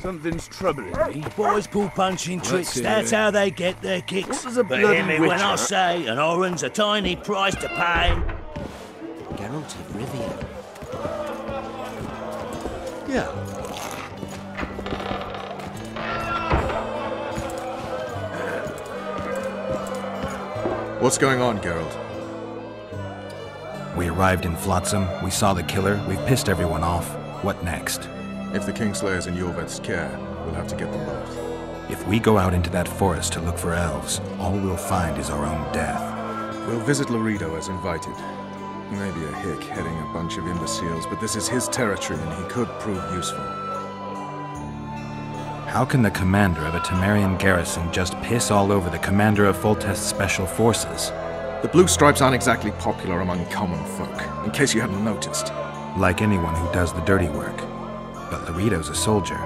Something's troubling me. Boys pull punching tricks, that's how they get their kicks. What does a But bloody hear me witcher... when I say an oran's a tiny price to pay. Geralt of Rivia. Yeah. What's going on, Geralt? We arrived in Flotsam, we saw the killer, we've pissed everyone off. What next? If the Kingslayer's in Yorvet's care, we'll have to get them both. If we go out into that forest to look for elves, all we'll find is our own death. We'll visit Loredo as invited. He may be a hick heading a bunch of imbeciles, but this is his territory and he could prove useful. How can the commander of a Temerian garrison just piss all over the commander of Foltest's special forces? The Blue Stripes aren't exactly popular among common folk, in case you hadn't noticed. Like anyone who does the dirty work. But Loredo's a soldier.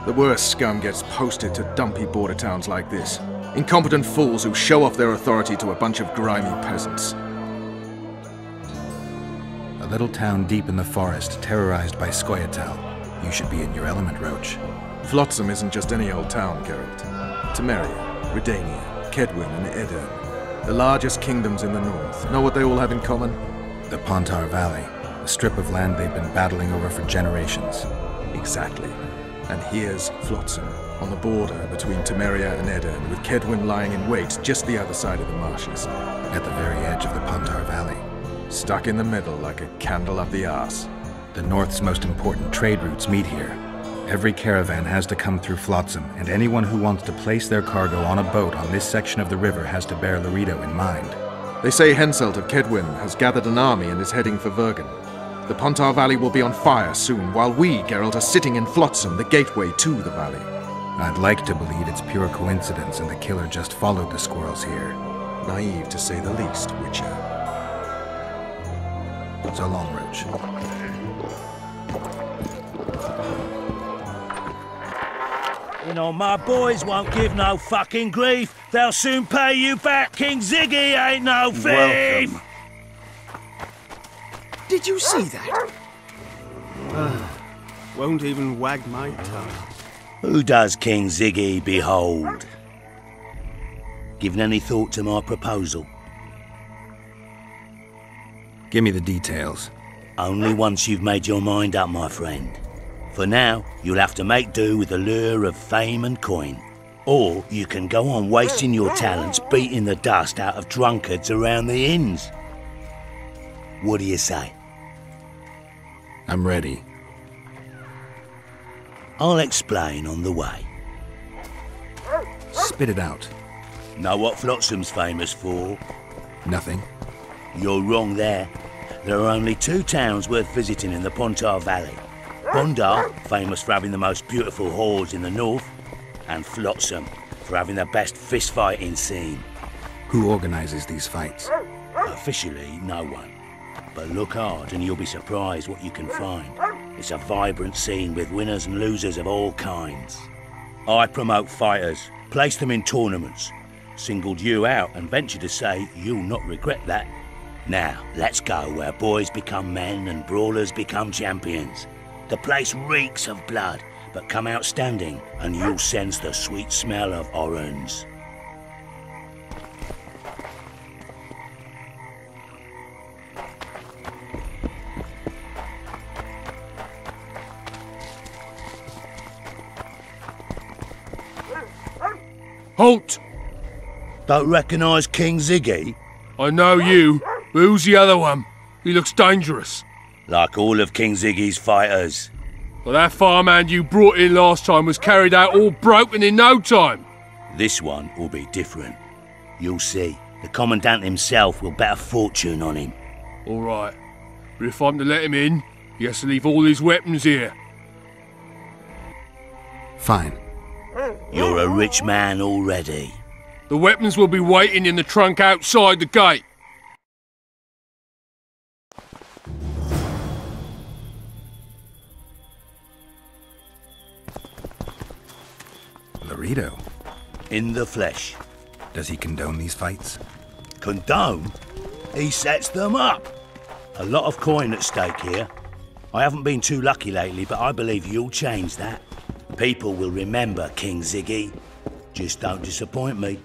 The worst scum gets posted to dumpy border towns like this. Incompetent fools who show off their authority to a bunch of grimy peasants. A little town deep in the forest, terrorized by Scoia'tael. You should be in your element, Roach. Flotsam isn't just any old town, Geralt. Temeria, Redania, Kedwin, and Edirn. The largest kingdoms in the north. Know what they all have in common? The Pontar Valley, a strip of land they've been battling over for generations. Exactly. And here's Flotsam, on the border between Temeria and Edirn, with Kedwin lying in wait just the other side of the marshes. At the very edge of the Pontar Valley. Stuck in the middle like a candle up the arse. The North's most important trade routes meet here. Every caravan has to come through Flotsam, and anyone who wants to place their cargo on a boat on this section of the river has to bear Loredo in mind. They say Henselt of Kedwin has gathered an army and is heading for Vergen. The Pontar Valley will be on fire soon, while we, Geralt, are sitting in Flotsam, the gateway to the valley. I'd like to believe it's pure coincidence and the killer just followed the squirrels here. Naive, to say the least, Witcher. So long, Roach. You know, my boys won't give no fucking grief. They'll soon pay you back. King Ziggy ain't no thief. Welcome. Did you see that? Won't even wag my tongue. Who does King Ziggy behold? Given any thought to my proposal? Give me the details. Only once you've made your mind up, my friend. For now, you'll have to make do with the lure of fame and coin. Or you can go on wasting your talents beating the dust out of drunkards around the inns. What do you say? I'm ready. I'll explain on the way. Spit it out. Know what Flotsam's famous for? Nothing. You're wrong there. There are only two towns worth visiting in the Pontar Valley. Bondar, famous for having the most beautiful halls in the north, and Flotsam, for having the best fist-fighting scene. Who organizes these fights? Officially, no one. But look hard and you'll be surprised what you can find. It's a vibrant scene with winners and losers of all kinds. I promote fighters, place them in tournaments. Singled you out and venture to say you'll not regret that. Now, let's go where boys become men and brawlers become champions. The place reeks of blood, but come out standing and you'll sense the sweet smell of orange. Halt! Don't recognise King Ziggy? I know you, but who's the other one? He looks dangerous. Like all of King Ziggy's fighters. Well, that farmhand you brought in last time was carried out all broken in no time. This one will be different. You'll see. The Commandant himself will bet a fortune on him. All right, but if I'm to let him in, he has to leave all his weapons here. Fine. You're a rich man already. The weapons will be waiting in the trunk outside the gate. Loredo. In the flesh. Does he condone these fights? Condone? He sets them up. A lot of coin at stake here. I haven't been too lucky lately, but I believe you'll change that. People will remember King Ziggy. Just don't disappoint me.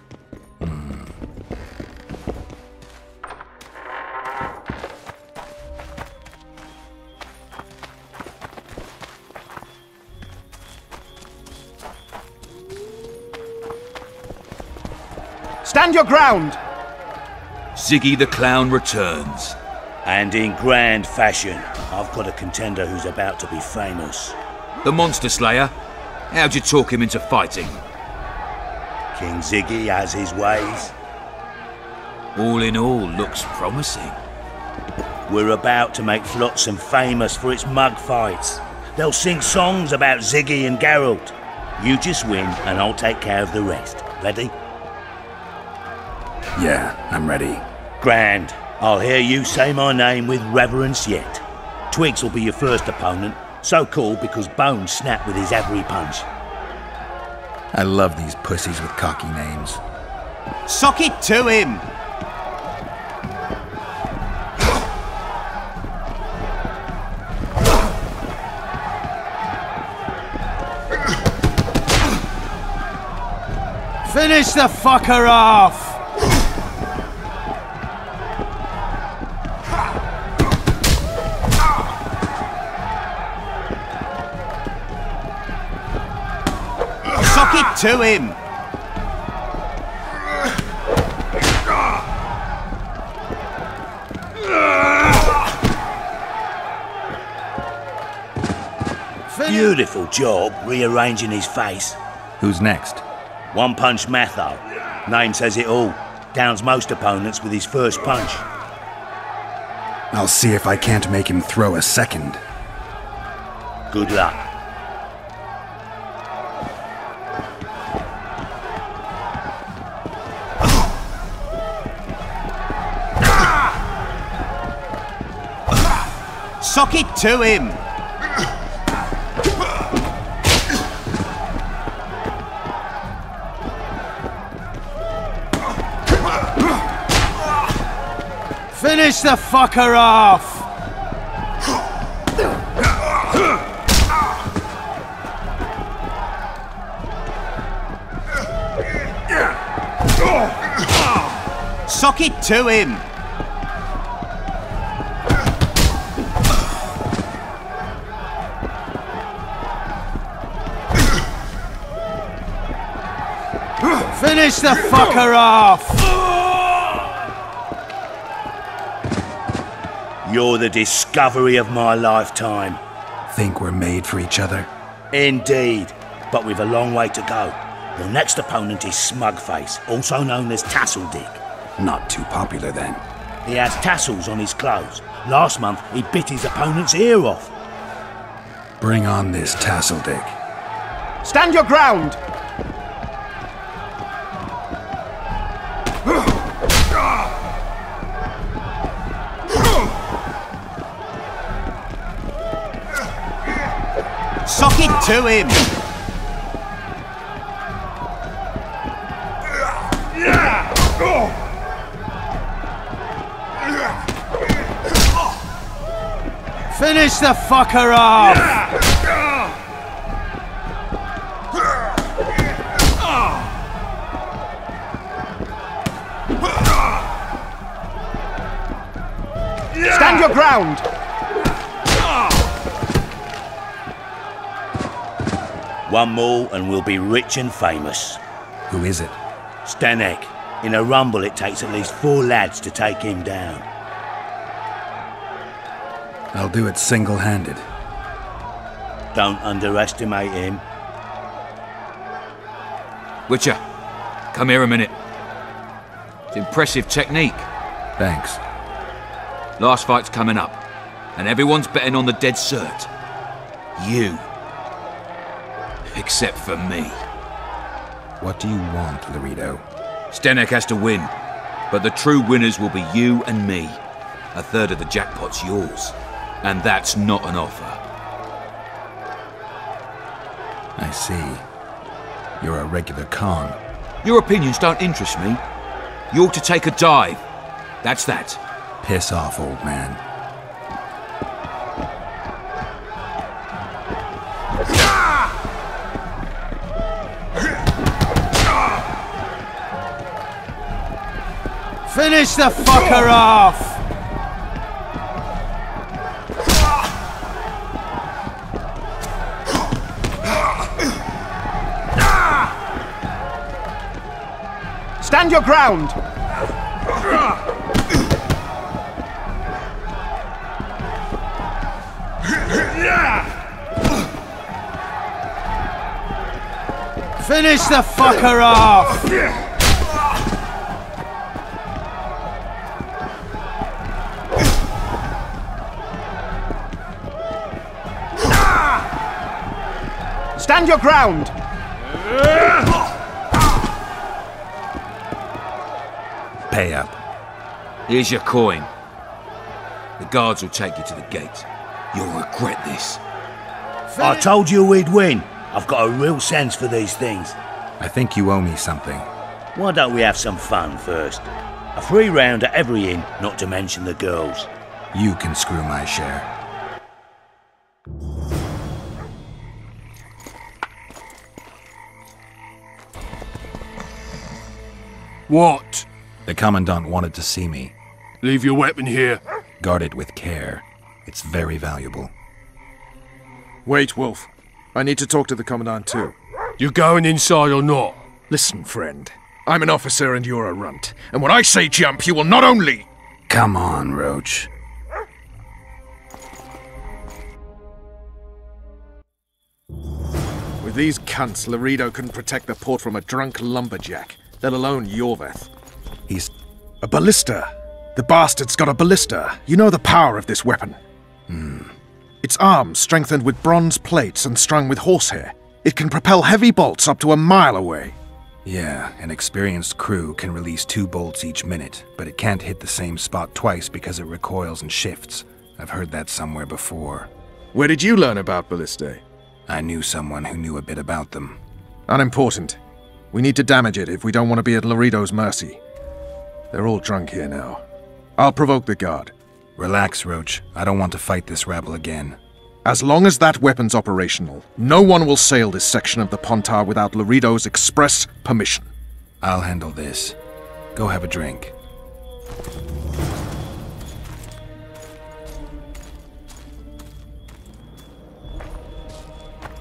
Stand your ground! Ziggy the Clown returns. And in grand fashion. I've got a contender who's about to be famous. The Monster Slayer? How'd you talk him into fighting? King Ziggy has his ways. All in all, looks promising. We're about to make Flotsam famous for its mug fights. They'll sing songs about Ziggy and Geralt. You just win and I'll take care of the rest. Ready? Yeah, I'm ready. Grand. I'll hear you say my name with reverence yet. Twigs will be your first opponent, so called because Bones snapped with his every punch. I love these pussies with cocky names. Sock it to him! Finish the fucker off! Sock it to him! Beautiful job rearranging his face. Who's next? One Punch Matho. Name says it all. Downs most opponents with his first punch. I'll see if I can't make him throw a second. Good luck. Sock it to him! Finish the fucker off! Sock it to him! Finish the fucker off! You're the discovery of my lifetime. Think we're made for each other? Indeed, but we've a long way to go. Your next opponent is Smugface, also known as Tasseldick. Not too popular then. He has tassels on his clothes. Last month, he bit his opponent's ear off. Bring on this Tasseldick. Stand your ground! Sock it to him! Finish the fucker off! Stand your ground! One more and we'll be rich and famous. Who is it? Stenek. In a rumble it takes at least 4 lads to take him down. I'll do it single-handed. Don't underestimate him. Witcher, come here a minute. It's impressive technique. Thanks. Last fight's coming up, and everyone's betting on the dead cert. You. Except for me. What do you want, Laredo? Stenek has to win, but the true winners will be you and me. A third of the jackpot's yours, and that's not an offer. I see. You're a regular con. Your opinions don't interest me. You ought to take a dive. That's that. Piss off, old man. Finish the fucker off! Stand your ground! Finish the fucker off! Stand your ground! Pay up. Here's your coin. The guards will take you to the gate. You'll regret this. I told you we'd win. I've got a real sense for these things. I think you owe me something. Why don't we have some fun first? A free round at every inn, not to mention the girls. You can screw my share. What? The Commandant wanted to see me. Leave your weapon here. Guard it with care. It's very valuable. Wait, Wolf. I need to talk to the Commandant too. You going inside or not? Listen, friend. I'm an officer and you're a runt. And when I say jump, you will not only... Come on, Roach. With these cunts, Laredo couldn't protect the port from a drunk lumberjack, let alone Yorveth. He's... A ballista. The bastard's got a ballista. You know the power of this weapon. Its arms strengthened with bronze plates and strung with horsehair. It can propel heavy bolts up to a mile away. Yeah, an experienced crew can release 2 bolts each minute, but it can't hit the same spot twice because it recoils and shifts. I've heard that somewhere before. Where did you learn about ballistae? I knew someone who knew a bit about them. Unimportant. We need to damage it if we don't want to be at Laredo's mercy. They're all drunk here now. I'll provoke the guard. Relax, Roach. I don't want to fight this rabble again. As long as that weapon's operational, no one will sail this section of the Pontar without Laredo's express permission. I'll handle this. Go have a drink.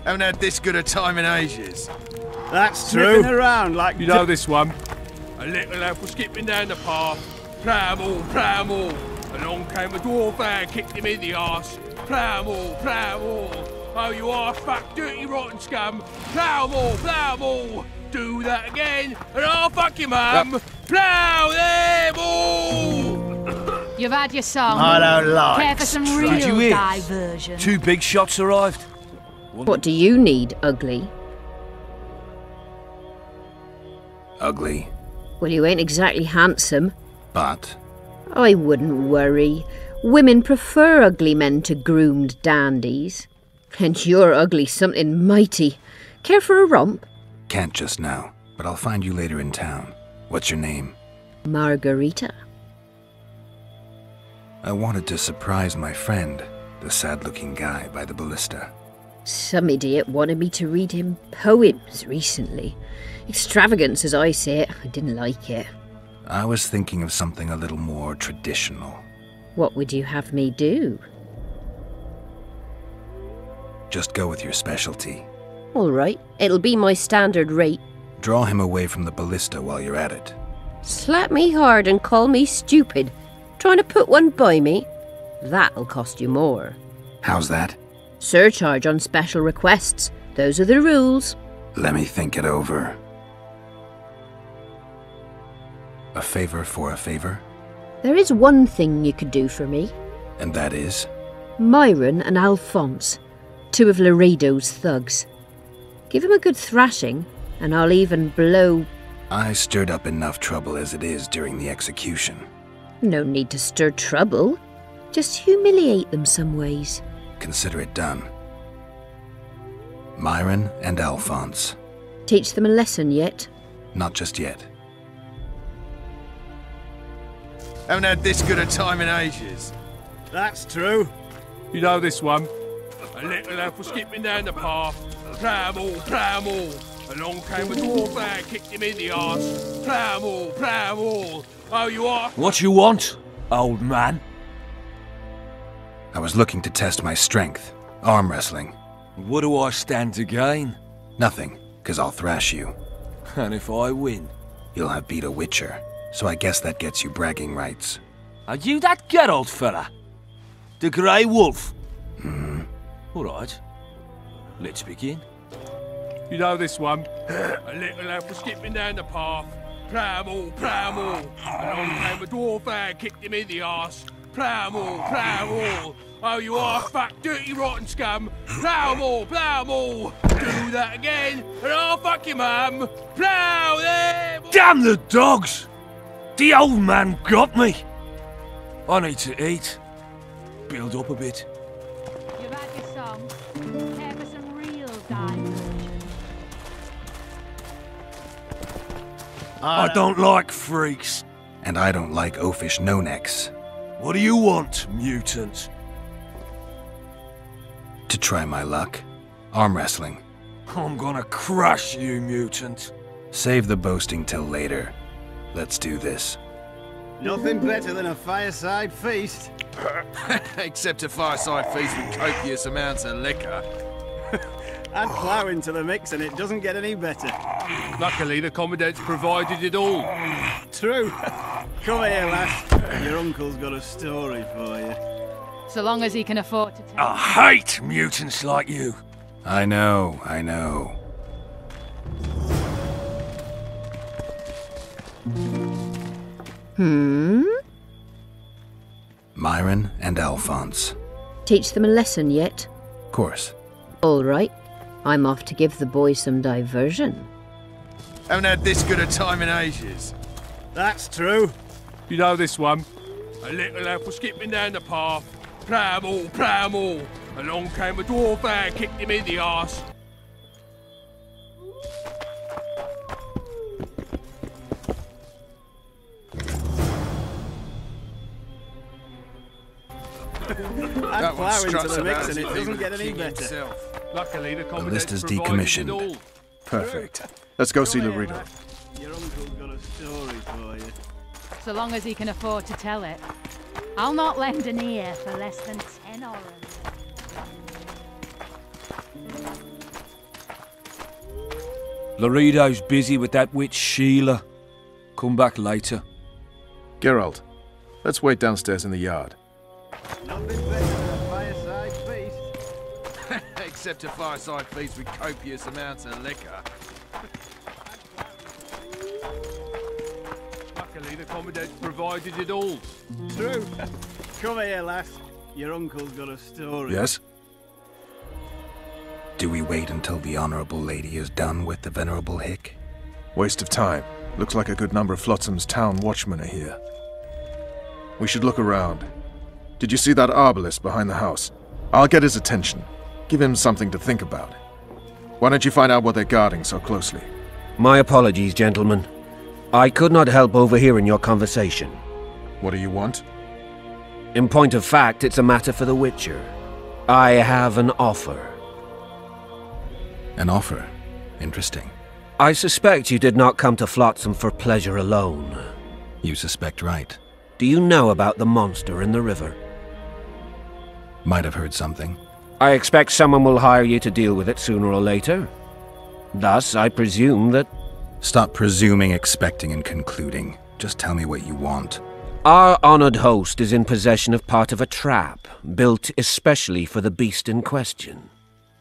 Haven't had this good a time in ages. That's true. Around like You know this one. A little lad was skipping down the path. Plough all. Along came a dwarf and kicked him in the arse. Plough all. Oh, you are fuck dirty rotten scum. Plough all. Do that again, and I'll fuck your mum. Plough them all. You've had your song. I don't like. Care for some Did real you hear? diversion. 2 big shots arrived. What do you need, Ugly? Ugly, Well, you ain't exactly handsome. but... I wouldn't worry. Women prefer ugly men to groomed dandies. And you're ugly something mighty. Care for a romp? Can't just now, but I'll find you later in town. What's your name? Margarita. I wanted to surprise my friend, the sad-looking guy by the ballista. Some idiot wanted me to read him poems recently. Extravagance, as I say it. I didn't like it. I was thinking of something a little more traditional. What would you have me do? Just go with your specialty. All right, it'll be my standard rate. Draw him away from the ballista while you're at it. Slap me hard and call me stupid. Trying to put one by me? That'll cost you more. How's that? Surcharge on special requests. Those are the rules. Let me think it over. A favor for a favor? There is one thing you could do for me. And that is? Myron and Alphonse, 2 of Laredo's thugs. Give him a good thrashing, and I'll even blow... I stirred up enough trouble as it is during the execution. No need to stir trouble. Just humiliate them some ways. Consider it done. Myron and Alphonse. Teach them a lesson yet? Not just yet. Haven't had this good a time in ages. That's true. You know this one. A little lad was skipping down the path. Plough all. Along came a dwarf and kicked him in the arse. Plough all. Oh, you are? What you want, old man? I was looking to test my strength. Arm wrestling. What do I stand to gain? Nothing, 'cause I'll thrash you. And if I win? You'll have beat a witcher, so I guess that gets you bragging rights. Are you that Geralt fella? The Grey Wolf? All right. Let's begin. You know this one? A little lad was skipping down the path. Plough-all, plough-all. Along came a dwarf and kicked him in the arse. Plough-all, plough-all. Oh, you are fat, dirty, rotten scum. Plough-all, plough-all. Do that again, and I'll fuck your mum. Plough them! Damn the dogs! The old man got me. I need to eat. Build up a bit. You've had your song. Care for some real diversion. I don't like freaks. And I don't like oafish no-necks. What do you want, mutant? To try my luck. Arm wrestling. I'm gonna crush you, mutant. Save the boasting till later. Let's do this. Nothing better than a fireside feast. Except a fireside feast with copious amounts of liquor. Add plough into the mix and it doesn't get any better. Luckily, the Commandant's provided it all. True. Come here, lass. Your uncle's got a story for you. So long as he can afford to tell. I hate mutants like you. I know, I know. Myron and Alphonse. Teach them a lesson yet? Of course. All right. I'm off to give the boys some diversion. Haven't had this good a time in ages. That's true. You know this one? A little lad was skipping down the path. Plough-all, plough-all. Along came a dwarf and kicked him in the arse. Add plough into the mix and it doesn't get any better. Luckily, the The list is Commandant's provided it decommissioned. all. Perfect. Let's go see Come here, Laredo. lass. Your uncle's got a story for you. So long as he can afford to tell it. I'll not lend an ear for less than 10 oren. Laredo's busy with that witch Sheila. Come back later. Geralt, let's wait downstairs in the yard. Nothing better than a fireside feast. Except a fireside feast with copious amounts of liquor. Luckily, the Commandant's provided it all. True. Come here, lass. Your uncle's got a story. Yes? Do we wait until the Honorable Lady is done with the Venerable Hick? Waste of time. Looks like a good number of Flotsam's town watchmen are here. We should look around. Did you see that arbalist behind the house? I'll get his attention. Give him something to think about. Why don't you find out what they're guarding so closely? My apologies, gentlemen. I could not help overhearing your conversation. What do you want? In point of fact, it's a matter for the Witcher. I have an offer. An offer? Interesting. I suspect you did not come to Flotsam for pleasure alone. You suspect right. Do you know about the monster in the river? Might have heard something. I expect someone will hire you to deal with it sooner or later. Thus, I presume that... Stop presuming, expecting, and concluding. Just tell me what you want. Our honored host is in possession of part of a trap, built especially for the beast in question.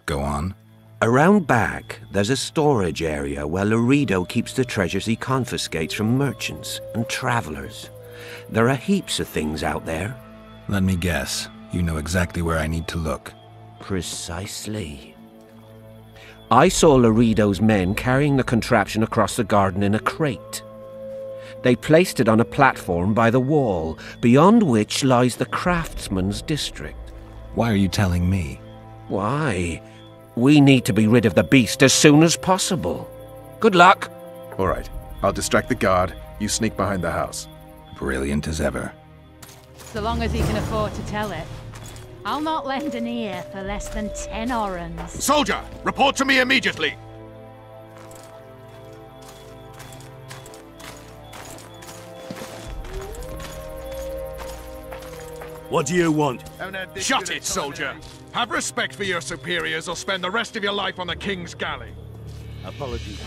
Go on. Around back, there's a storage area where Laredo keeps the treasures he confiscates from merchants and travelers. There are heaps of things out there. Let me guess. You know exactly where I need to look. Precisely. I saw Laredo's men carrying the contraption across the garden in a crate. They placed it on a platform by the wall, beyond which lies the craftsman's district. Why are you telling me? Why? We need to be rid of the beast as soon as possible. Good luck. All right. I'll distract the guard. You sneak behind the house. Brilliant as ever. So long as he can afford to tell it. I'll not lend an ear for less than 10 orens. Soldier, report to me immediately. What do you want? Shut it, soldier! Have respect for your superiors or spend the rest of your life on the King's galley. Apologies.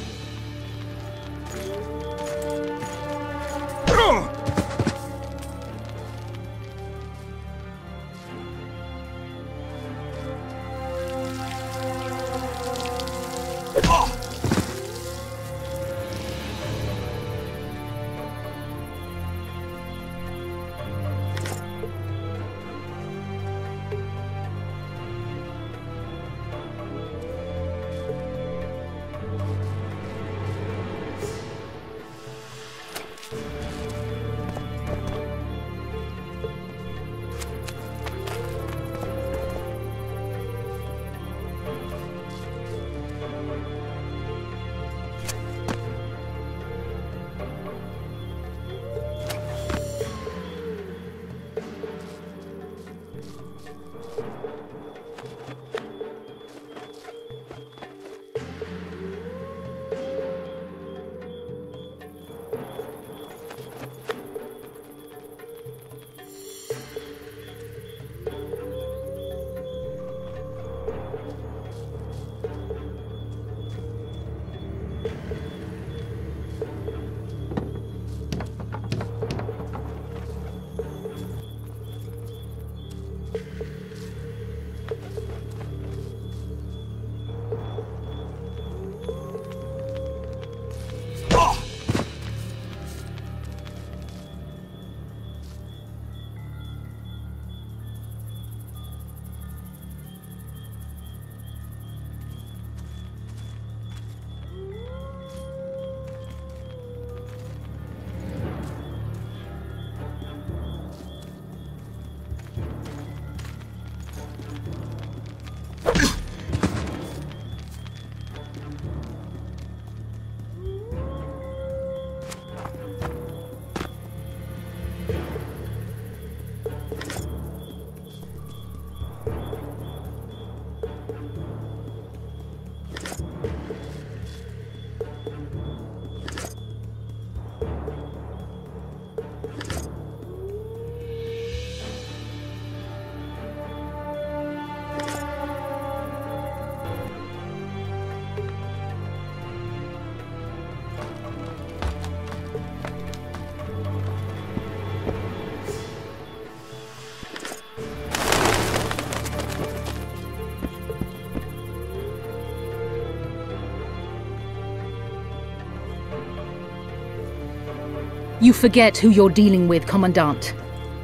You forget who you're dealing with, Commandant.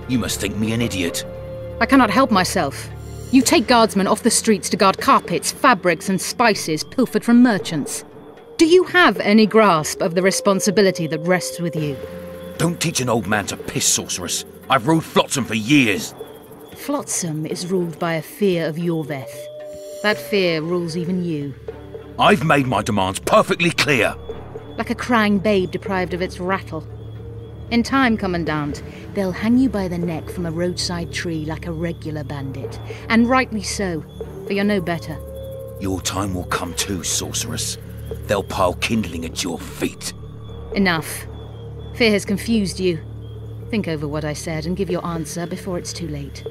You must think me an idiot. I cannot help myself. You take guardsmen off the streets to guard carpets, fabrics and spices pilfered from merchants. Do you have any grasp of the responsibility that rests with you? Don't teach an old man to piss, sorceress. I've ruled Flotsam for years. Flotsam is ruled by a fear of Yorveth. That fear rules even you. I've made my demands perfectly clear. Like a crying babe deprived of its rattle. In time, Commandant, they'll hang you by the neck from a roadside tree like a regular bandit. And rightly so, for you're no better. Your time will come too, sorceress. They'll pile kindling at your feet. Enough. Fear has confused you. Think over what I said and give your answer before it's too late.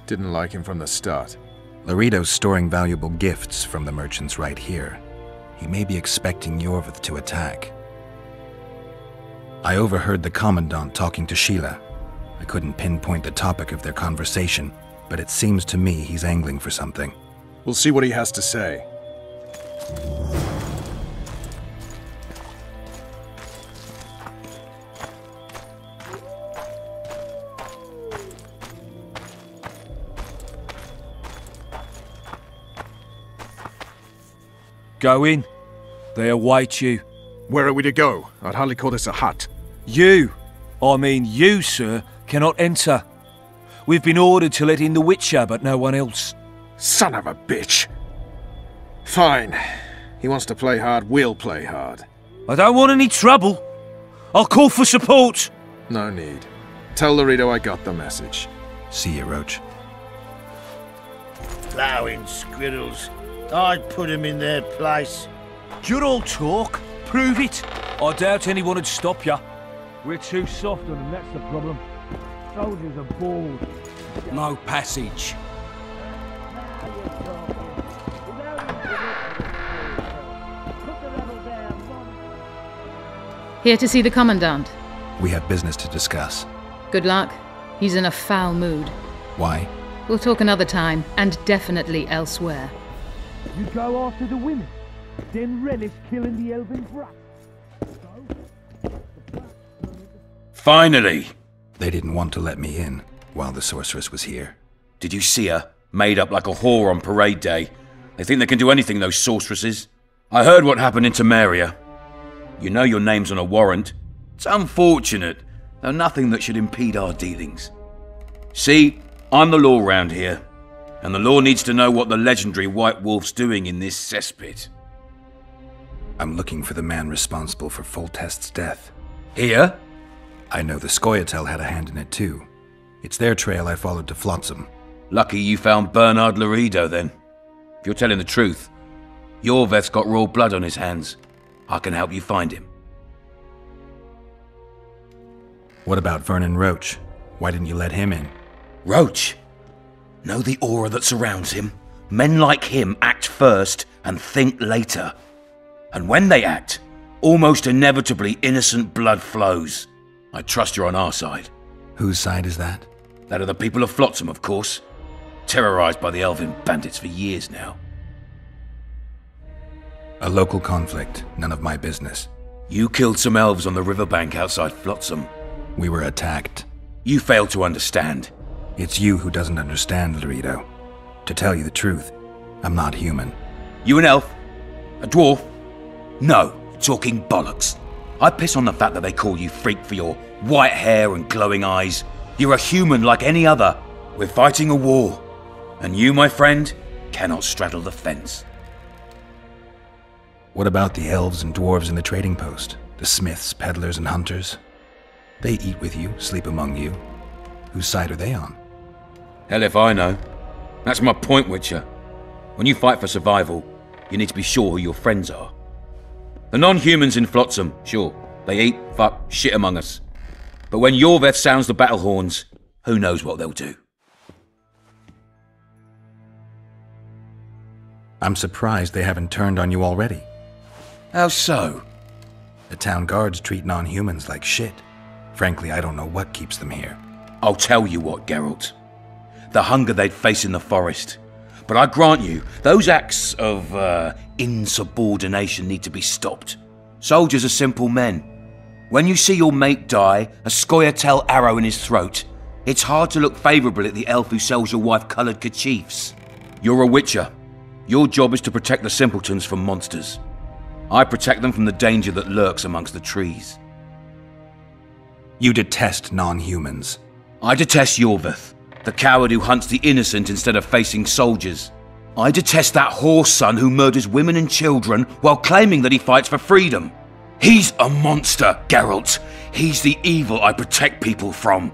Didn't like him from the start. Laredo's storing valuable gifts from the merchants right here. He may be expecting Yorvith to attack. I overheard the Commandant talking to Sheila. I couldn't pinpoint the topic of their conversation, but it seems to me he's angling for something. We'll see what he has to say. Go in. They await you. Where are we to go? I'd hardly call this a hut. You, you, sir, cannot enter. We've been ordered to let in the Witcher, but no one else. Son of a bitch. Fine. He wants to play hard, we'll play hard. I don't want any trouble. I'll call for support. No need. Tell Laredo I got the message. See you, Roach. Plowing squirrels. I'd put him in their place. You're all talk. Prove it. I doubt anyone would stop you. We're too soft on them, that's the problem. Soldiers are bored. No passage. Here to see the Commandant. We have business to discuss. Good luck. He's in a foul mood. Why? We'll talk another time, and definitely elsewhere. You go after the women, then relish killing the elven brat. Finally! They didn't want to let me in while the sorceress was here. Did you see her? Made up like a whore on parade day. They think they can do anything, those sorceresses. I heard what happened in Temeria. You know your name's on a warrant. It's unfortunate, though nothing that should impede our dealings. See, I'm the law round here. And the law needs to know what the legendary White Wolf's doing in this cesspit. I'm looking for the man responsible for Foltest's death. Here? I know the Scoia'tael had a hand in it too. It's their trail I followed to Flotsam. Lucky you found Bernard Laredo then. If you're telling the truth, Yorveth's got royal blood on his hands. I can help you find him. What about Vernon Roach? Why didn't you let him in? Roach? Know the aura that surrounds him? Men like him act first and think later. And when they act, almost inevitably innocent blood flows. I trust you're on our side. Whose side is that? That of the people of Flotsam, of course. Terrorized by the elven bandits for years now. A local conflict, none of my business. You killed some elves on the riverbank outside Flotsam. We were attacked. You failed to understand. It's you who doesn't understand, Laredo. To tell you the truth, I'm not human. You an elf? A dwarf? No, talking bollocks. I piss on the fact that they call you freak for your white hair and glowing eyes. You're a human like any other. We're fighting a war. And you, my friend, cannot straddle the fence. What about the elves and dwarves in the trading post? The smiths, peddlers, and hunters? They eat with you, sleep among you. Whose side are they on? Hell if I know. That's my point, Witcher. When you fight for survival, you need to be sure who your friends are. The non-humans in Flotsam, sure, they eat, fuck, shit among us. But when Yorveth sounds the battle horns, who knows what they'll do. I'm surprised they haven't turned on you already. How so? The town guards treat non-humans like shit. Frankly, I don't know what keeps them here. I'll tell you what, Geralt. The hunger they'd face in the forest. But I grant you, those acts of, insubordination need to be stopped. Soldiers are simple men. When you see your mate die, a Scoia'tael arrow in his throat, it's hard to look favourably at the elf who sells your wife coloured kerchiefs. You're a Witcher. Your job is to protect the simpletons from monsters. I protect them from the danger that lurks amongst the trees. You detest non-humans. I detest Yorveth, the coward who hunts the innocent instead of facing soldiers. I detest that whore son who murders women and children while claiming that he fights for freedom. He's a monster, Geralt. He's the evil I protect people from.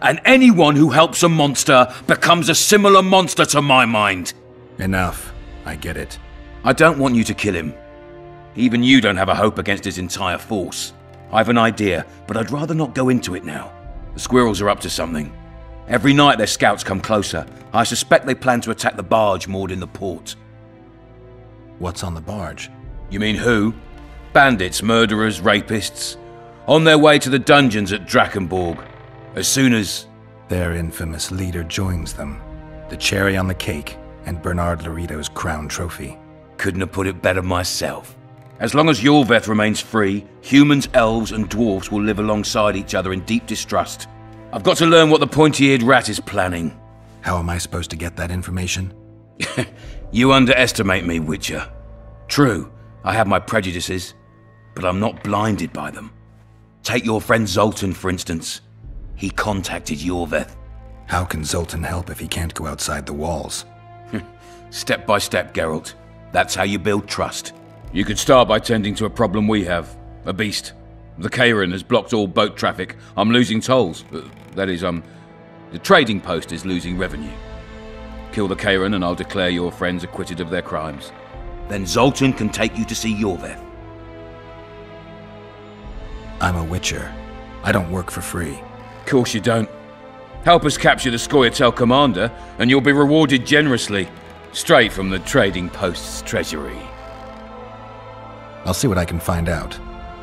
And anyone who helps a monster becomes a similar monster to my mind. Enough. I get it. I don't want you to kill him. Even you don't have a hope against his entire force. I have an idea, but I'd rather not go into it now. The squirrels are up to something. Every night their scouts come closer. I suspect they plan to attack the barge moored in the port. What's on the barge? You mean who? Bandits, murderers, rapists. On their way to the dungeons at Drakenborg. As soon as... Their infamous leader joins them. The cherry on the cake, and Bernard Laredo's crown trophy. Couldn't have put it better myself. As long as Yorveth remains free, humans, elves and dwarves will live alongside each other in deep distrust. I've got to learn what the pointy-eared rat is planning. How am I supposed to get that information? You underestimate me, Witcher. True, I have my prejudices, but I'm not blinded by them. Take your friend Zoltan, for instance. He contacted Yorveth. How can Zoltan help if he can't go outside the walls? Step by step, Geralt. That's how you build trust. You could start by tending to a problem we have. A beast. The Kairan has blocked all boat traffic. I'm losing tolls. That is, the trading post is losing revenue. Kill the Kairan and I'll declare your friends acquitted of their crimes. Then Zoltan can take you to see Yorveth. I'm a Witcher. I don't work for free. Of course you don't. Help us capture the Scoia'tael commander, and you'll be rewarded generously. Straight from the trading post's treasury. I'll see what I can find out.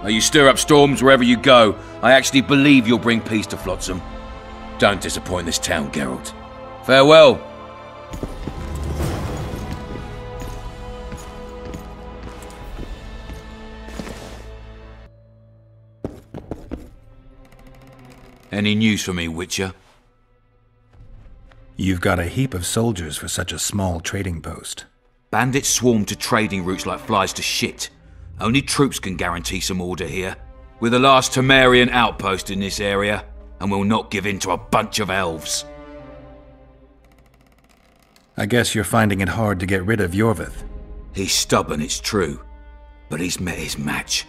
You stir up storms wherever you go. I actually believe you'll bring peace to Flotsam. Don't disappoint this town, Geralt. Farewell. Any news for me, Witcher? You've got a heap of soldiers for such a small trading post. Bandits swarm to trading routes like flies to shit. Only troops can guarantee some order here. We're the last Temerian outpost in this area, and we'll not give in to a bunch of elves. I guess you're finding it hard to get rid of Yorveth. He's stubborn, it's true, but he's met his match.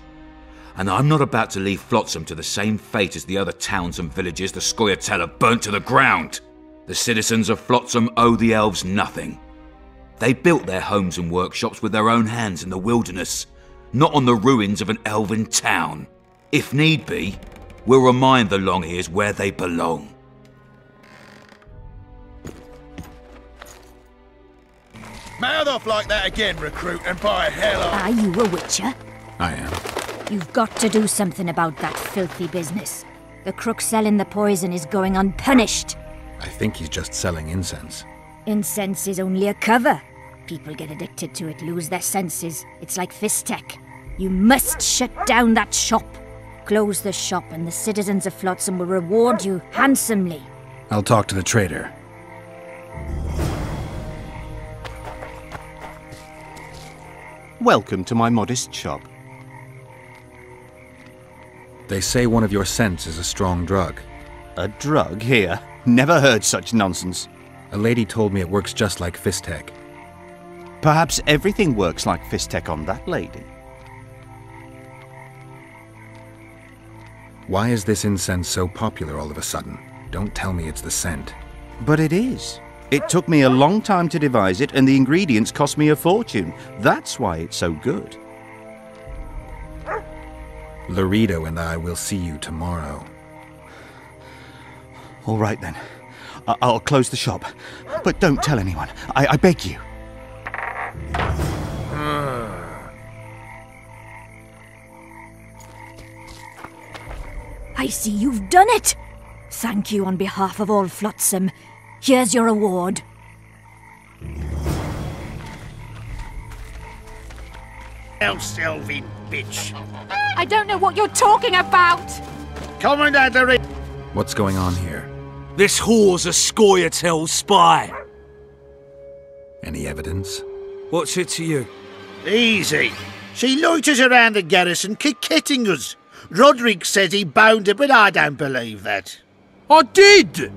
And I'm not about to leave Flotsam to the same fate as the other towns and villages the Scoia'tael have burnt to the ground. The citizens of Flotsam owe the elves nothing. They built their homes and workshops with their own hands in the wilderness, not on the ruins of an elven town. If need be, we'll remind the Longears where they belong. Mouth off like that again, recruit, and by hell off. Are you a Witcher? I am. You've got to do something about that filthy business. The crook selling the poison is going unpunished. I think he's just selling incense. Incense is only a cover. People get addicted to it, lose their senses. It's like Fistek. You must shut down that shop. Close the shop and the citizens of Flotsam will reward you handsomely. I'll talk to the trader. Welcome to my modest shop. They say one of your scents is a strong drug. A drug here? Never heard such nonsense. A lady told me it works just like Fistek. Perhaps everything works like Fistek on that lady. Why is this incense so popular all of a sudden? Don't tell me it's the scent. But it is. It took me a long time to devise it, and the ingredients cost me a fortune. That's why it's so good. Laredo and I will see you tomorrow. All right then. I'll close the shop. But don't tell anyone. I beg you. I see you've done it! Thank you on behalf of all Flotsam. Here's your reward. Elf-Selvin, bitch. I don't know what you're talking about! Commandant Laredo. What's going on here? This whore's a Scoia'tael spy. Any evidence? What's it to you? Easy. She loiters around the garrison, kick-kitting us. Roderick says he bound her, but I don't believe that. I did!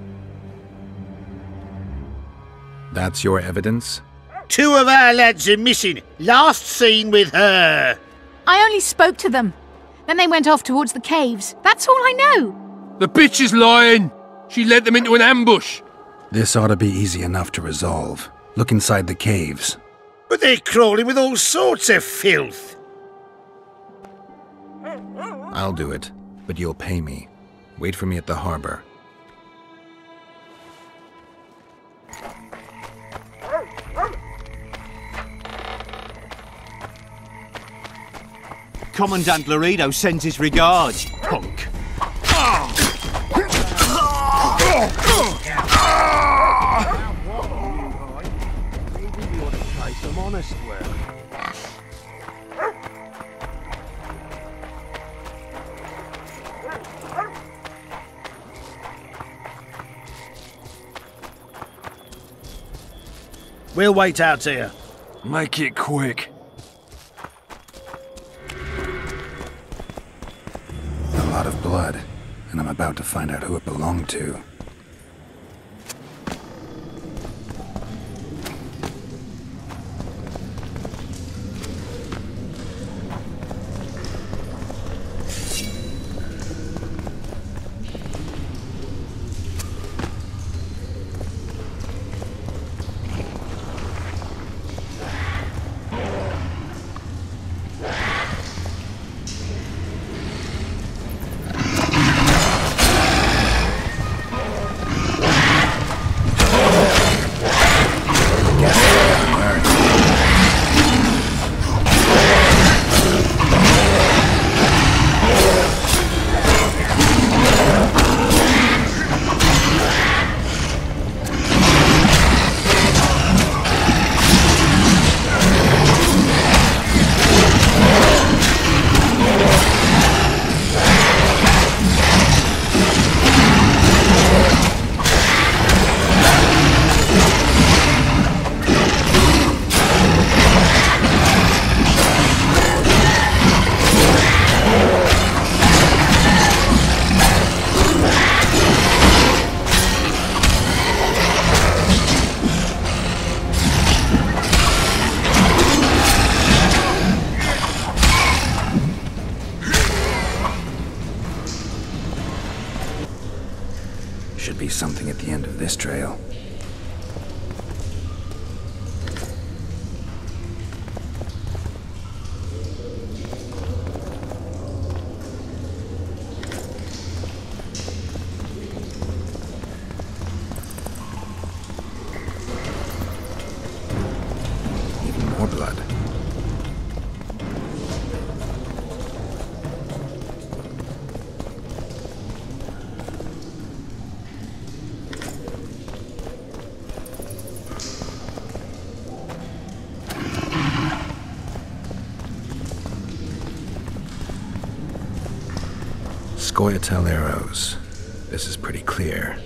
That's your evidence? 2 of our lads are missing. Last seen with her. I only spoke to them. Then they went off towards the caves. That's all I know. The bitch is lying. She led them into an ambush. This ought to be easy enough to resolve. Look inside the caves. But they're crawling with all sorts of filth. I'll do it, but you'll pay me. Wait for me at the harbor. Commandant Laredo sends his regards, punk. Some honest work. We'll wait out here. Make it quick. A lot of blood, and I'm about to find out who it belonged to. Should be something at the end of this trail. Even more blood. Scoia'tael arrows. This is pretty clear.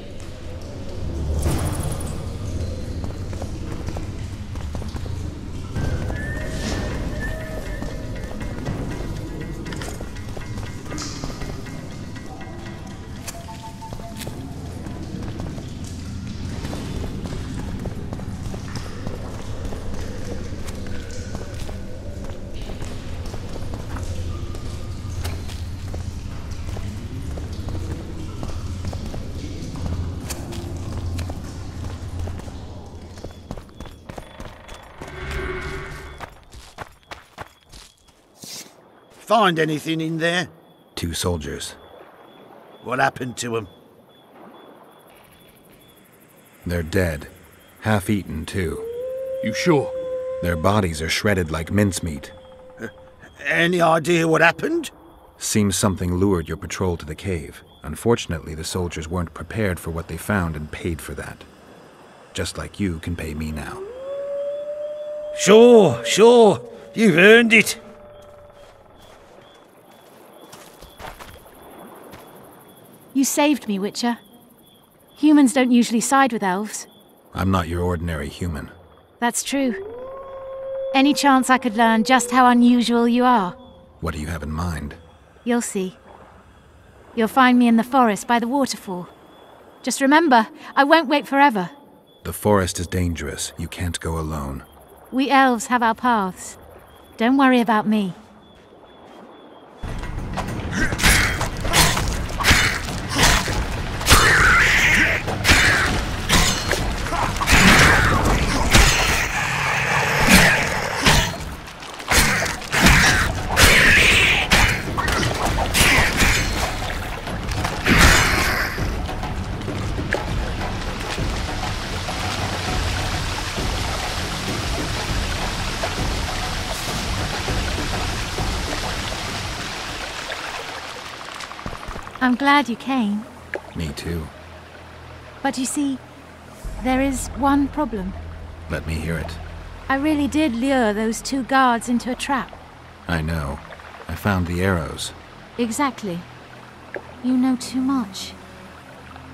Find anything in there? 2 soldiers. What happened to them? They're dead. Half-eaten, too. You sure? Their bodies are shredded like mincemeat. Any idea what happened? Seems something lured your patrol to the cave. Unfortunately, the soldiers weren't prepared for what they found and paid for that. Just like you can pay me now. Sure. You've earned it. You saved me, Witcher. Humans don't usually side with elves. I'm not your ordinary human. That's true. Any chance I could learn just how unusual you are? What do you have in mind? You'll see. You'll find me in the forest by the waterfall. Just remember, I won't wait forever. The forest is dangerous. You can't go alone. We elves have our paths. Don't worry about me. I'm glad you came. Me too. But you see, there is one problem. Let me hear it. I really did lure those 2 guards into a trap. I know. I found the arrows. Exactly. You know too much.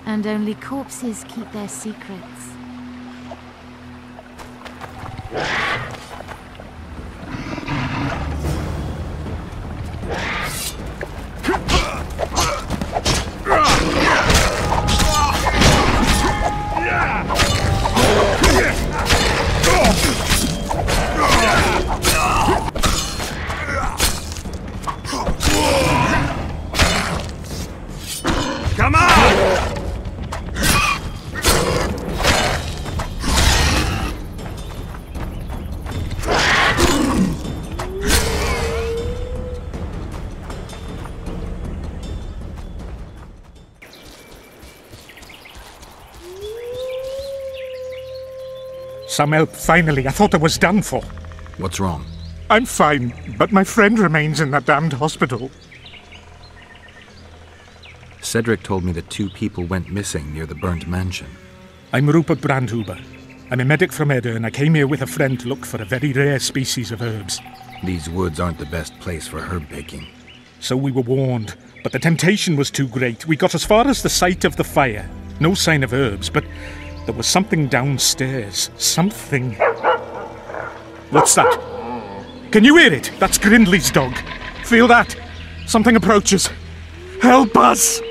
And only corpses keep their secrets. Come on! Some help, finally. I thought I was done for. What's wrong? I'm fine, but my friend remains in that damned hospital. Cedric told me that 2 people went missing near the burnt mansion. I'm Rupert Brandhuber. I'm a medic from Edda, and I came here with a friend to look for a very rare species of herbs. These woods aren't the best place for herb picking. So we were warned, but the temptation was too great. We got as far as the site of the fire. No sign of herbs, but there was something downstairs. Something. What's that? Can you hear it? That's Grindley's dog. Feel that? Something approaches. Help us!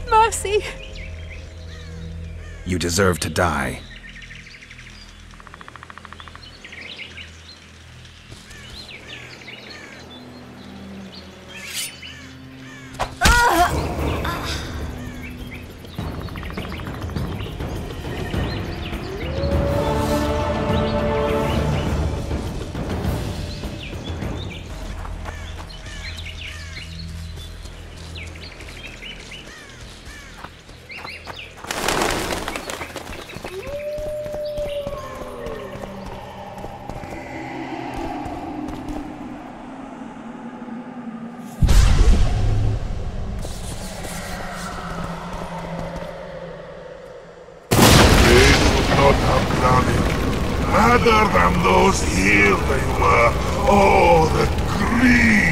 Mercy! You deserve to die. Rather than those here they were. Oh, the greed!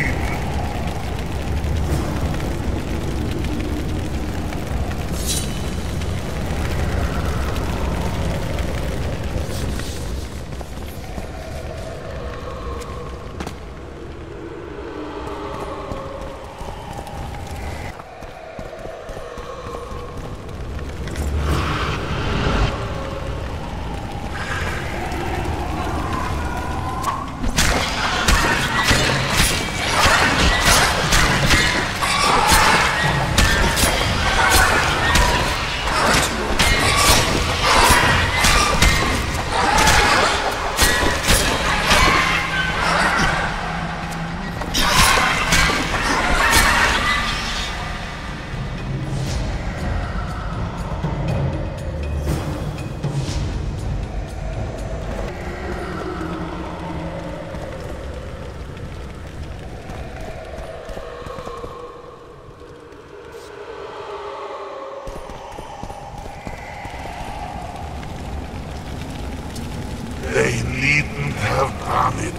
They needn't have done it.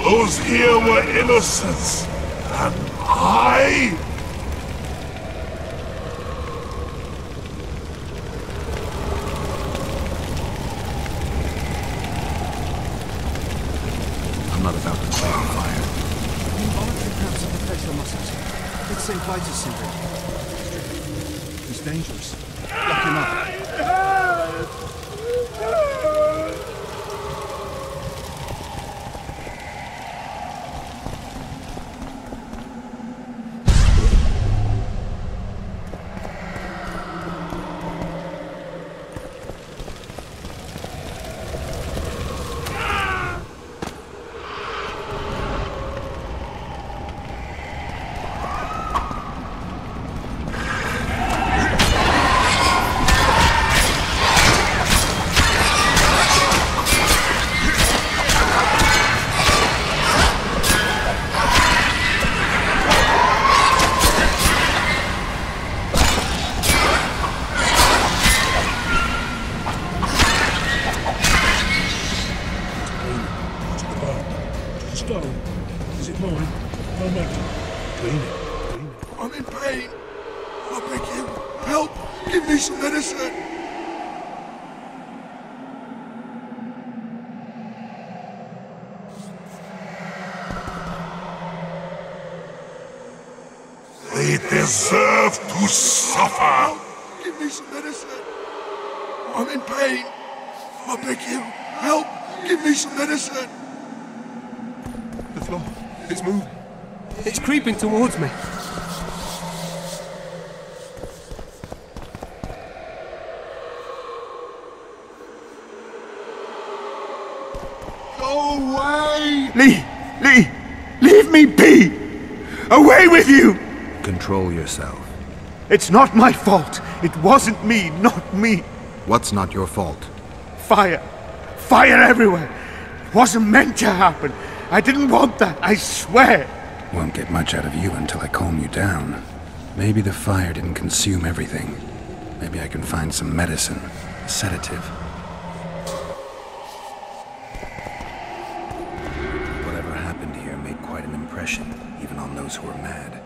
Those here were innocents, and I... I'm not about to play on fire. Involuntary cramps of the facial muscles. It's St. Vitus syndrome. He's dangerous. Lock him up. Is it mine? No matter. Clean it. I'm in pain. I beg you, help! Give me some medicine! They deserve to suffer! Give me some medicine! I'm in pain! I beg you, help! Give me some medicine! The floor, it's moving. It's creeping towards me. Go away! Lee! Leave me be! Away with you! Control yourself. It's not my fault. It wasn't me, not me. What's not your fault? Fire. Fire everywhere. It wasn't meant to happen. I didn't want that, I swear. Won't get much out of you until I calm you down. Maybe the fire didn't consume everything. Maybe I can find some medicine, a sedative. Whatever happened here made quite an impression, even on those who were mad.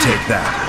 Take that.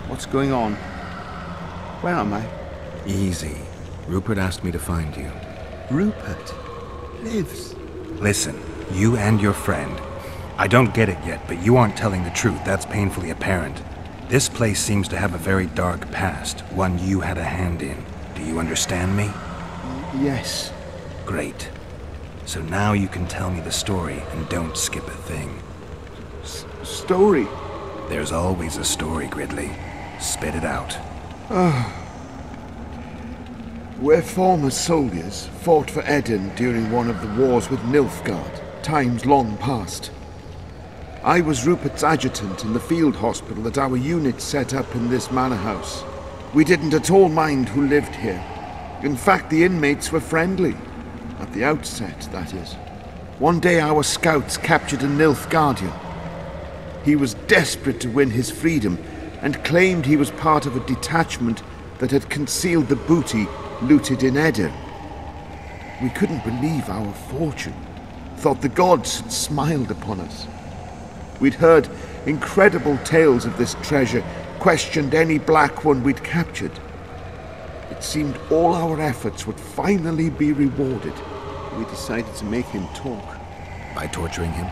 What's going on? Where am I? Easy. Rupert asked me to find you. Rupert lives. Listen, you and your friend. I don't get it yet, but you aren't telling the truth. That's painfully apparent. This place seems to have a very dark past, one you had a hand in. Do you understand me? Yes. Great. So now you can tell me the story and don't skip a thing. Story? There's always a story, Gridley. Spit it out. We're former soldiers, fought for Eden during one of the wars with Nilfgaard, times long past. I was Rupert's adjutant in the field hospital that our unit set up in this manor house. We didn't at all mind who lived here. In fact, the inmates were friendly. At the outset, that is. One day our scouts captured a Nilfgaardian. He was desperate to win his freedom and claimed he was part of a detachment that had concealed the booty looted in Eden. We couldn't believe our fortune, thought the gods had smiled upon us. We'd heard incredible tales of this treasure, questioned any black one we'd captured. It seemed all our efforts would finally be rewarded. We decided to make him talk. By torturing him?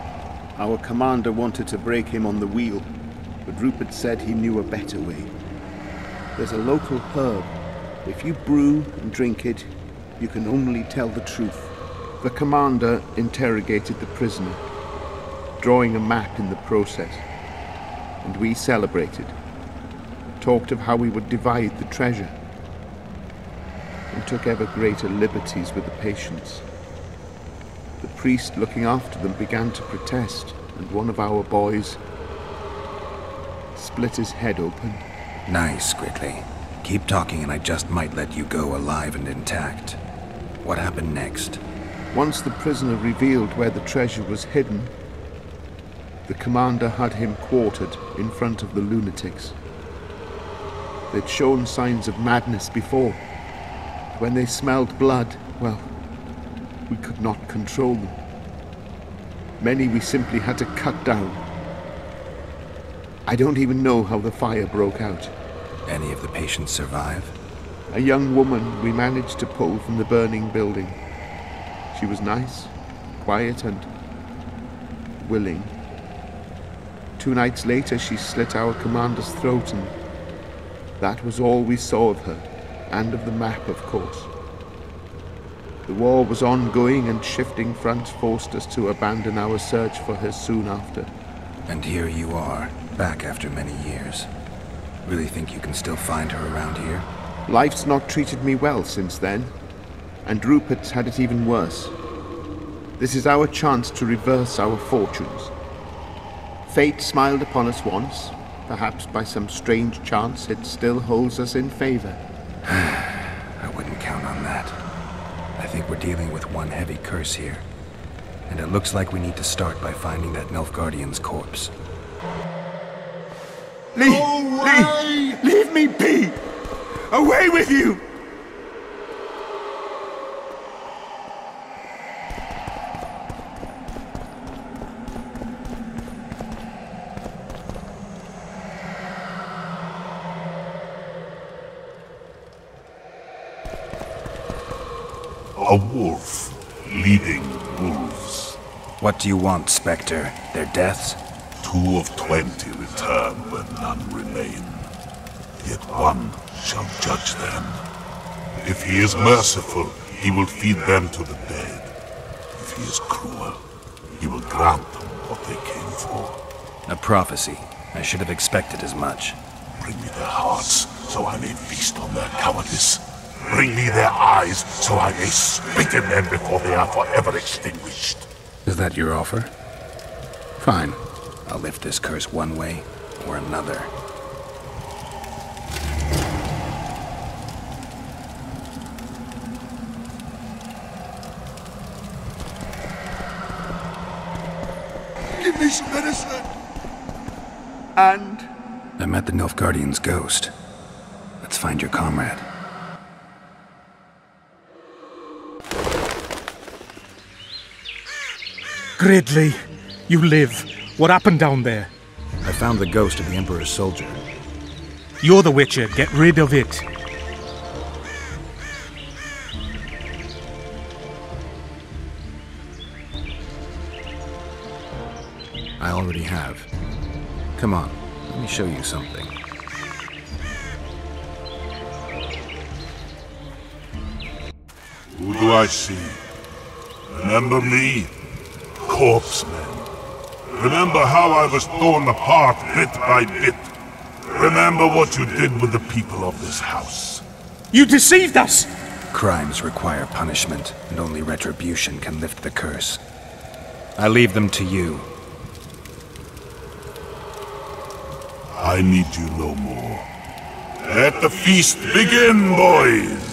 Our commander wanted to break him on the wheel, but Rupert said he knew a better way. There's a local herb. If you brew and drink it, you can only tell the truth. The commander interrogated the prisoner, drawing a map in the process, and we celebrated, talked of how we would divide the treasure, and took ever greater liberties with the patients. The priest looking after them began to protest, and one of our boys split his head open. Nice, Gridley. Keep talking and I just might let you go alive and intact. What happened next? Once the prisoner revealed where the treasure was hidden, the commander had him quartered in front of the lunatics. They'd shown signs of madness before. When they smelled blood, well, we could not control them. Many we simply had to cut down. I don't even know how the fire broke out. Any of the patients survive? A young woman we managed to pull from the burning building. She was nice, quiet and willing. 2 nights later she slit our commander's throat, and that was all we saw of her, and of the map, of course. The war was ongoing, and shifting fronts forced us to abandon our search for her soon after. And here you are, back after many years. Really think you can still find her around here? Life's not treated me well since then, and Rupert's had it even worse. This is our chance to reverse our fortunes. Fate smiled upon us once. Perhaps by some strange chance it still holds us in favor. I wouldn't count on that. I think we're dealing with one heavy curse here. And it looks like we need to start by finding that Nilfgaardian's corpse. Leave me be! Away with you! A wolf leading wolves. What do you want, Spectre? Their deaths? 2 of 20 return when none remain. Yet one shall judge them. If he is merciful, he will feed them to the dead. If he is cruel, he will grant them what they came for. A prophecy. I should have expected as much. Bring me their hearts, so I may feast on their cowardice. Bring me their eyes, so I may spit in them before they are forever extinguished. Is that your offer? Fine. I'll lift this curse one way or another. Give me some medicine! And? I met the Nilfgaardian's ghost. Let's find your comrade. Gridley, you live. What happened down there? I found the ghost of the Emperor's soldier. You're the Witcher. Get rid of it. I already have. Come on, let me show you something. Who do I see? Remember me? Corpsemen. Remember how I was torn apart bit by bit. Remember what you did with the people of this house. You deceived us! Crimes require punishment, and only retribution can lift the curse. I leave them to you. I need you no more. Let the feast begin, boys!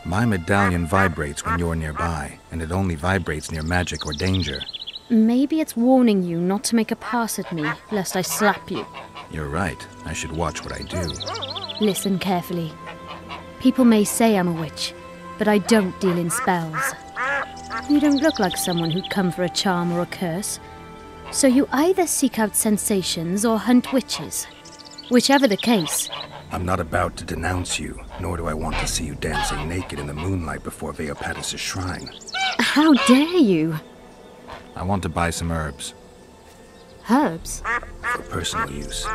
My medallion vibrates when you're nearby, and it only vibrates near magic or danger. Maybe it's warning you not to make a pass at me, lest I slap you. You're right. I should watch what I do. Listen carefully. People may say I'm a witch, but I don't deal in spells. You don't look like someone who'd come for a charm or a curse. So you either seek out sensations or hunt witches. Whichever the case. I'm not about to denounce you, nor do I want to see you dancing naked in the moonlight before Veopatis' shrine. How dare you? I want to buy some herbs. Herbs? For personal use.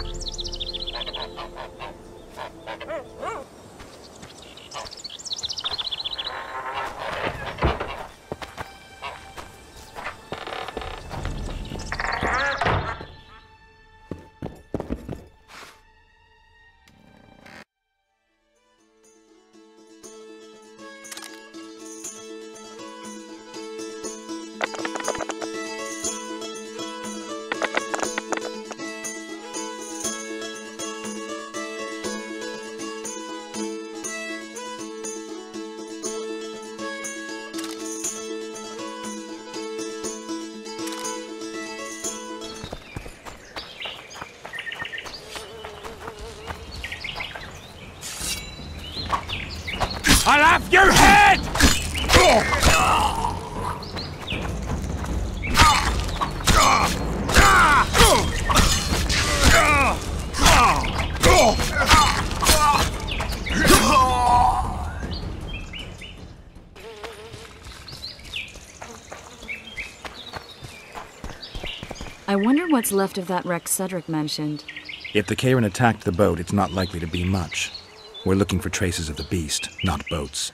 I'll have your head! I wonder what's left of that wreck Cedric mentioned. If the Karen attacked the boat, it's not likely to be much. We're looking for traces of the beast, not boats.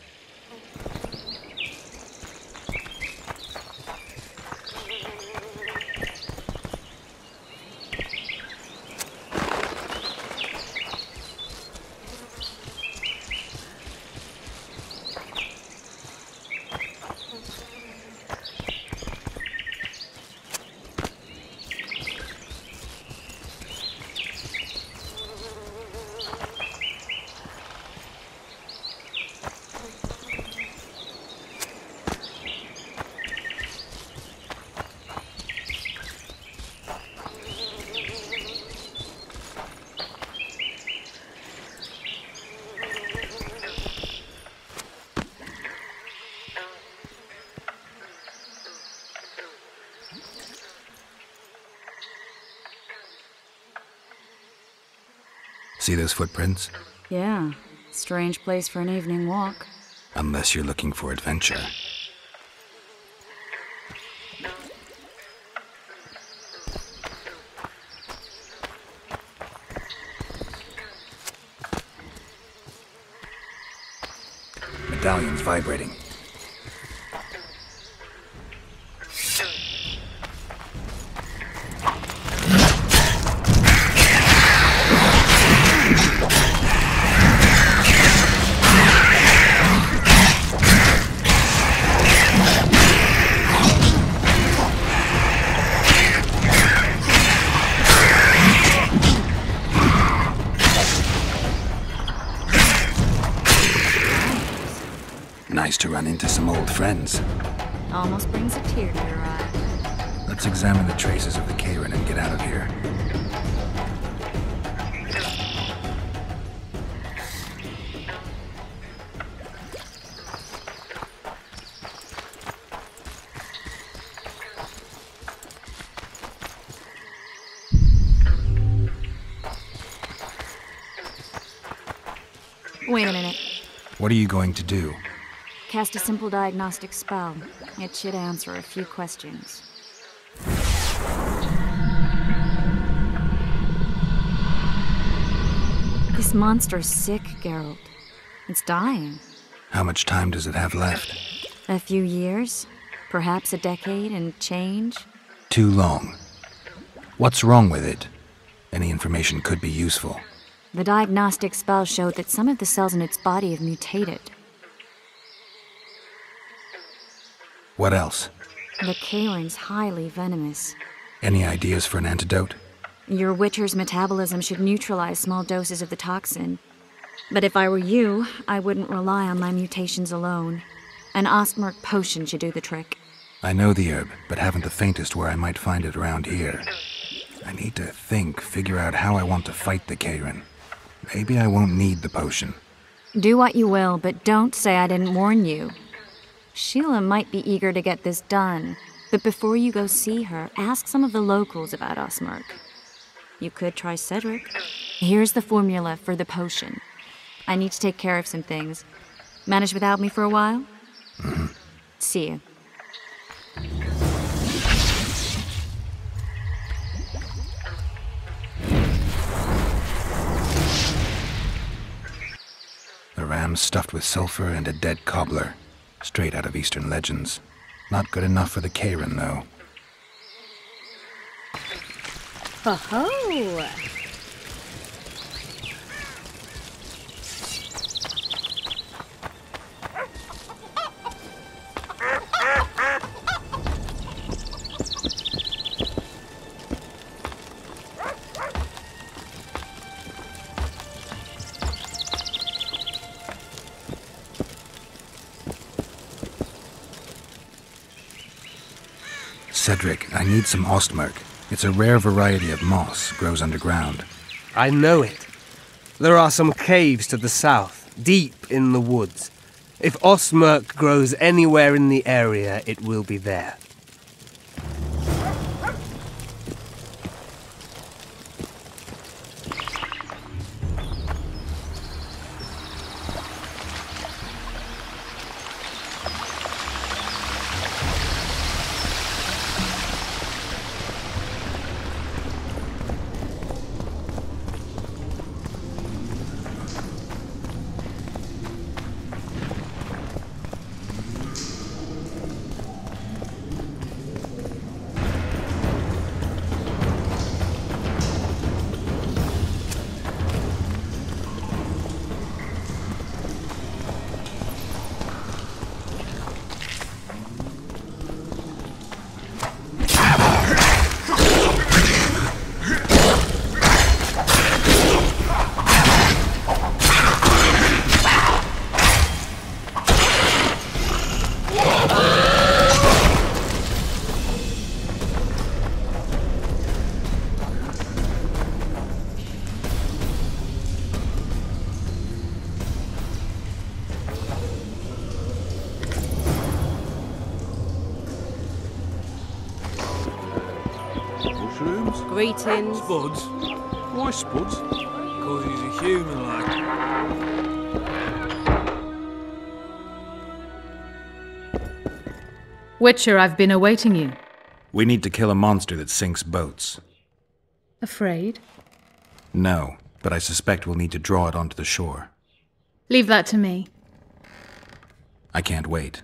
See those footprints? Yeah, strange place for an evening walk. Unless you're looking for adventure. Medallion's vibrating. Nice to run into some old friends. Almost brings a tear to your eye. Let's examine the traces of the Karen and get out of here. Wait a minute. What are you going to do? Cast a simple diagnostic spell. It should answer a few questions. This monster's sick, Geralt. It's dying. How much time does it have left? A few years? Perhaps a decade and change? Too long. What's wrong with it? Any information could be useful. The diagnostic spell showed that some of the cells in its body have mutated. What else? The Karen's highly venomous. Any ideas for an antidote? Your Witcher's metabolism should neutralize small doses of the toxin. But if I were you, I wouldn't rely on my mutations alone. An Ostmark potion should do the trick. I know the herb, but haven't the faintest where I might find it around here. I need to figure out how I want to fight the Karen. Maybe I won't need the potion. Do what you will, but don't say I didn't warn you. Sheila might be eager to get this done, but before you go see her, ask some of the locals about Osmerk. You could try Cedric. Here's the formula for the potion. I need to take care of some things. Manage without me for a while? See you. A ram stuffed with sulfur and a dead cobbler. Straight out of Eastern legends. Not good enough for the Karen, though. Ho-ho! Cedric, I need some Ostmerk. It's a rare variety of moss, grows underground. I know it. There are some caves to the south, deep in the woods. If Ostmerk grows anywhere in the area, it will be there. Greetings. Spuds? Why Spuds? Because he's a human, like. Witcher, I've been awaiting you. We need to kill a monster that sinks boats. Afraid? No, but I suspect we'll need to draw it onto the shore. Leave that to me. I can't wait.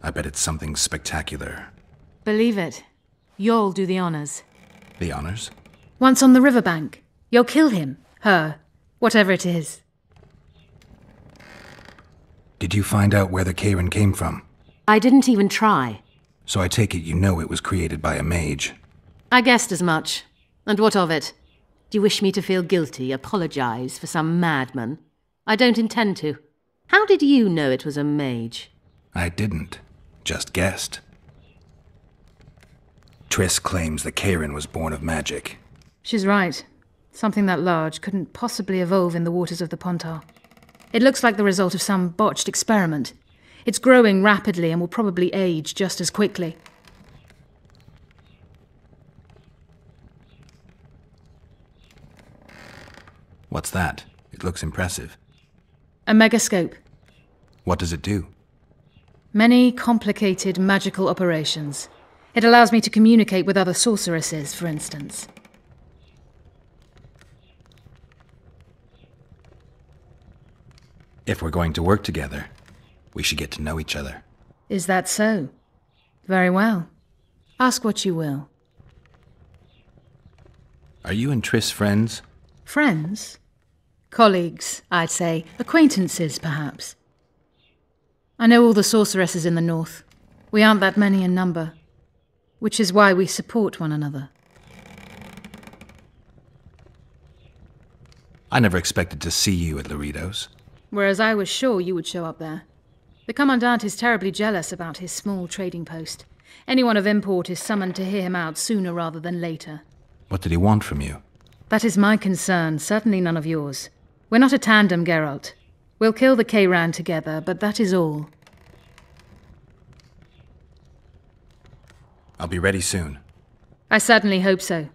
I bet it's something spectacular. Believe it. You'll do the honors. The honors? Once on the riverbank, you'll kill him, her, whatever it is. Did you find out where the Karen came from? I didn't even try. So I take it you know it was created by a mage. I guessed as much. And what of it? Do you wish me to feel guilty, apologize for some madman? I don't intend to. How did you know it was a mage? I didn't. Just guessed. Triss claims the Karen was born of magic. She's right. Something that large couldn't possibly evolve in the waters of the Pontar. It looks like the result of some botched experiment. It's growing rapidly and will probably age just as quickly. What's that? It looks impressive. A megascope. What does it do? Many complicated magical operations. It allows me to communicate with other sorceresses, for instance. If we're going to work together, we should get to know each other. Is that so? Very well. Ask what you will. Are you and Triss friends? Friends? Colleagues, I'd say. Acquaintances, perhaps. I know all the sorceresses in the north. We aren't that many in number, which is why we support one another. I never expected to see you at Loredo's. Whereas I was sure you would show up there. The Commandant is terribly jealous about his small trading post. Anyone of import is summoned to hear him out sooner rather than later. What did he want from you? That is my concern, certainly none of yours. We're not a tandem, Geralt. We'll kill the Kayran together, but that is all. I'll be ready soon. I certainly hope so.